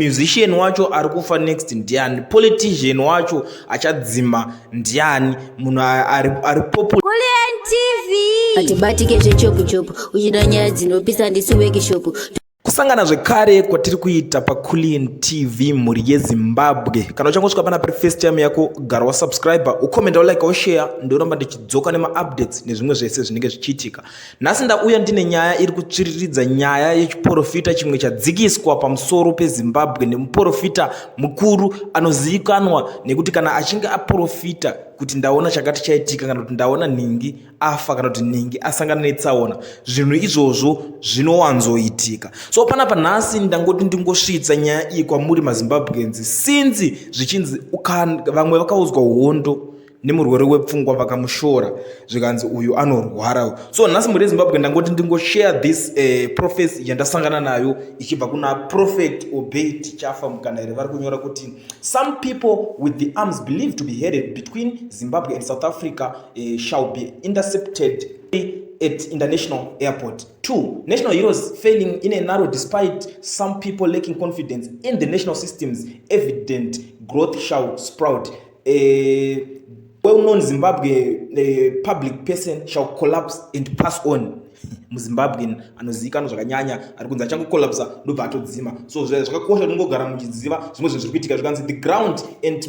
musician wacho ari kufa next ndiani, politician wacho achadzima ndiani, munhu ari popular. Kulian TV atibatike zvechopu chopu uchida nyaya dzinopisa ndisi wekishopu. Kusangana zvekare kwatiri kuita paCoolin TV mhuri yeZimbabwe. Kana uchangosvika pana pari first time yako, gara wasubscriber, ukomenta, ulike, ushare, ndoramba ndichidzoka nema-updates nezvimwe zvese zvinenge zvichiitika. Nhasi ndauya ndine nyaya iri kutsviriridza, nyaya yechiprofita chimwe chadzikiswa pamusoro peZimbabwe nemuprofita mukuru anozivikanwa nekuti kana achinge aprofita kuti ndaona chakati chaitika, kana kuti ndaona nhingi afa, kana kuti nhingi asangana netsaona, zvinhu izvozvo zvinowanzoitika. So panapa nhasi ndangoti ndingosvitsa nyaya iyi kwamuri maZimbabweans, since zvichinzi vamwe vakaudzwa hondo nemurwere wepfungwa vakamushora zvikanzi uyu anorwara. So nhasi muri yeZimbabwe ndangoti ndingoshare this prophecy yandasangana nayo ichibva kuna Prophet Obey Tichafa Mukandairi. Vari kunyora kuti some people with the arms believed to be headed between Zimbabwe and South Africa shall be intercepted at international airport. 2. National heroes failing in a narrow despite some people lacking confidence in the national systems. Evident growth shall sprout. Well-known Zimbabwe public person shall collapse and pass on. MuZimbabwe anozivikanwa zvakanyanya ari kunzi achangokolapsa ndobva atodzima. So zvakakosha kungogara muchiziva zvimwe zviri kuitika zvikanzi the ground and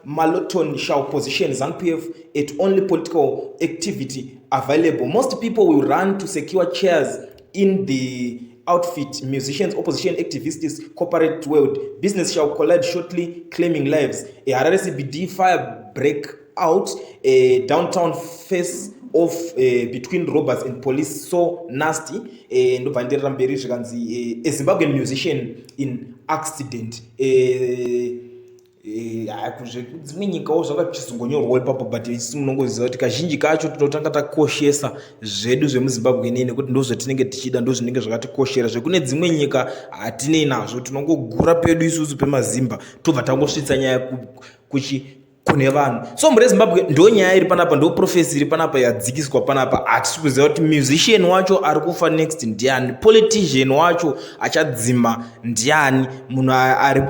Maloton shall position ZANU-PF at only political activity available. Most people will run to secure chairs in the outfit. Musicians, opposition activists, corporate world. Business shall collide shortly, claiming lives. A Harare CBD fire break out, a downtown face off between robbers and police, so nasty. Ndobvandirira mberi zvikanzi a Zimbabwean musician in accident. Dzimwe nyikawo zvakachizongonyorwawo ipapo, but isi munongoziva kuti kazhinji kacho tinotanga takoshesa zvedu zvemuZimbabwe inei nekuti ndozvatinenge tichida, ndozvinenge zvakatikoshera. Zvekune dzimwe nyika hatinei nazvo, tinongogura pedu isusu pemazimba tobva tangosvitsa nyaya kune vanhu. So muri yeZimbabwe ndo nyaya iri panapa, ndo profesi iri panapa yadzikiswa panapa. Hatisi kuziva kuti musician wacho ari kufa next ndiani, politician wacho achadzima ndiani, munhu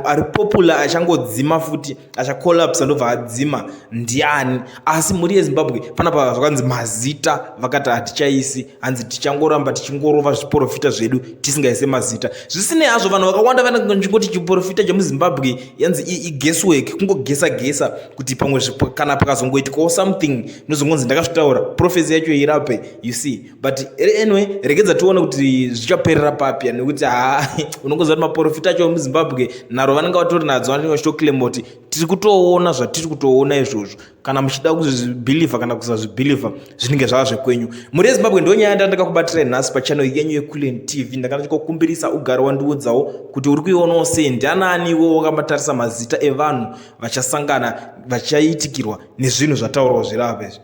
ari popular achangodzima futi achakolapsa ndobva adzima ndiani. Asi muri yeZimbabwe panapa zvakanzi mazita vakati hatichaisi, hanzi tichangoramba tichingorova zviprofita zvedu tisingaise mazita. Zvisinei hazvo vanhu vakawanda vanongoti chiprofita chemuZimbabwe yanzi i-guesswork, kungogesa kuti pamwe kana pakazongoitikawo something nozongonzi ndakazvitaura profesi yacho irape, you see. But anyway, regedza tione kuti zvichaperera papi, nekuti unongoziva kuti maprofita acho muZimbabwe naro vanenge vatori nadzo, vanenge vachitoclaima kuti tiri kutoona zvatiri kutoona izvozvo. Kana muchida kuzvibhilivha kana kusazvibhilivha zvinenge zvava zvekwenyu. Muri yeZimbabwe ndo nyaya ndandakakubatira nhasi pachannel yenyu yeCoolin TV. Ndakachikukumbirisa ugare wandiudzawo kuti uri kuionawo sei, ndiananiwo wakambatarisa mazita evanhu vachasangana vachaitikirwa nezvinhu zvataurwa zviri apa izvi.